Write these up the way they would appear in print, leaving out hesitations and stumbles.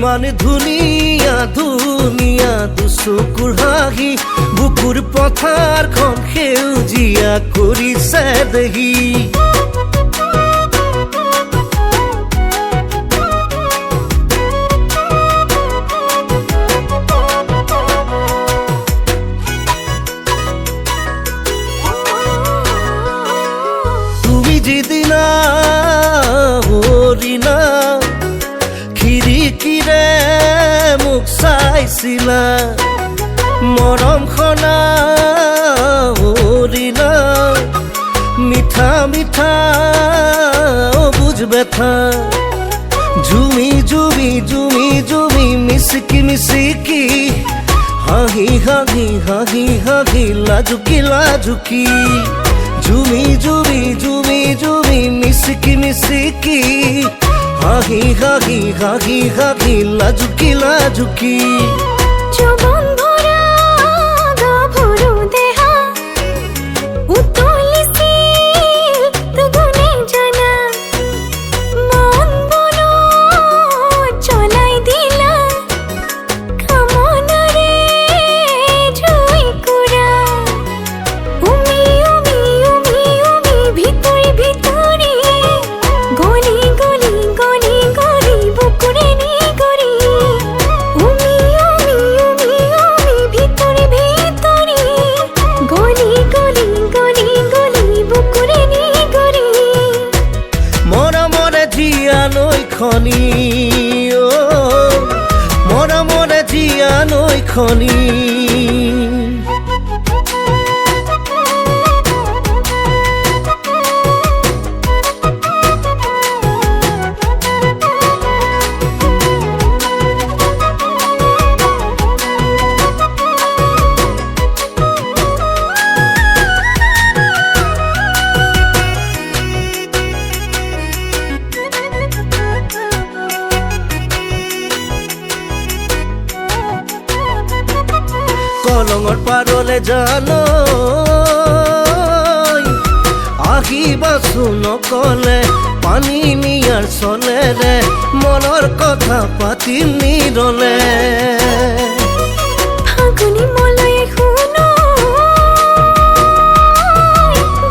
মান ধুনীয়া ধুনীয়া দুচকুৰ হাঁহি বুকুৰ পথাৰখন সেউজীয়া কৰিছে দেহি তুমি যিদিনা হৰিণা খিৰিকীৰে মোক চাইছিলা মৰম খনা হৰিণা মিঠা মিঠা অবুজ ব্যথা ঝুমি ঝুমি ঝুমি ঝুমি মিসকি মিসকি হাঁহি হাঁহি হাঁহি হাঁহি লাজুকি লাজুকি ঝুমি ঝুমি ঝুমি ঝুমি মিসকি মিসকি হাঁহি হাঁহি হাঁহি হাঁহি লাজুকি লাজুকি যৌবন ভরা গাভৰু দেহা উতলিছিল দুগুণে জানা মন বন চলাই দিলা কামনাৰে জুই কুৰা উমি উমি উমি উমি ভিতৰি ভিতৰি গলি গলি গলি গলি বুকুৰে নি গৰি উমি উমি উমি উমি ভিতৰি ভিতৰি গলি গলি গলি গলি বুকুৰে নি গৰি মৰমৰে জীয়া নৈখনি মৰমৰে জীয়া নৈখনি কলঙৰ পাৰলে জানো আহিবাচোন নকলে পানী নিয়াৰ চলেৰে মনৰ কথা পাতিম নিৰলে ফাগুনি মলয়ে শুনো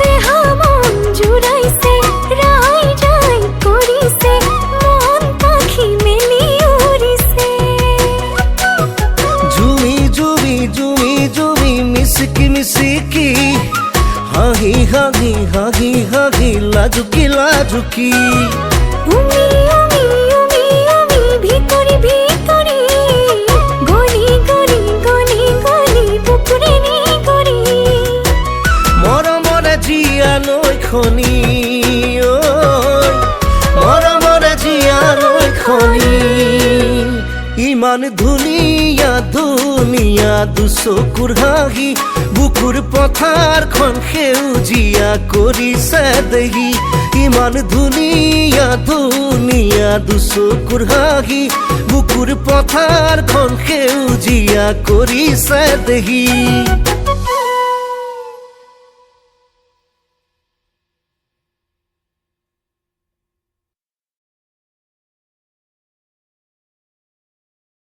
দেহা মন জুৰাইছে ৰাই ৰাই কৰিছে মন পাখি মেলি উৰিছে ঝুমি ঝুমি ঝুমি ঝুমি মিসকি মিসকি হাঁহি হাঁহি হাঁহি হাঁহি লাজুকি লাজুকি উমি উমি উমি উমি ভিতৰি ভিতৰি গলি গলি গলি গলি বুকুৰে নি গৰি মৰমৰে জীয়া নৈখনি মৰমৰে জীয়া নৈখনি ইমান ধুনীয়া ধুনীয়া দুচকুৰ হাঁহি বুকুৰ পথাৰখন সেউজীয়া কৰিছে দেহি ইমান ধুনীয়া ধুনীয়া দুচকুৰ হাঁহি বুকুৰ পথাৰখন সেউজীয়া কৰিছে দেহি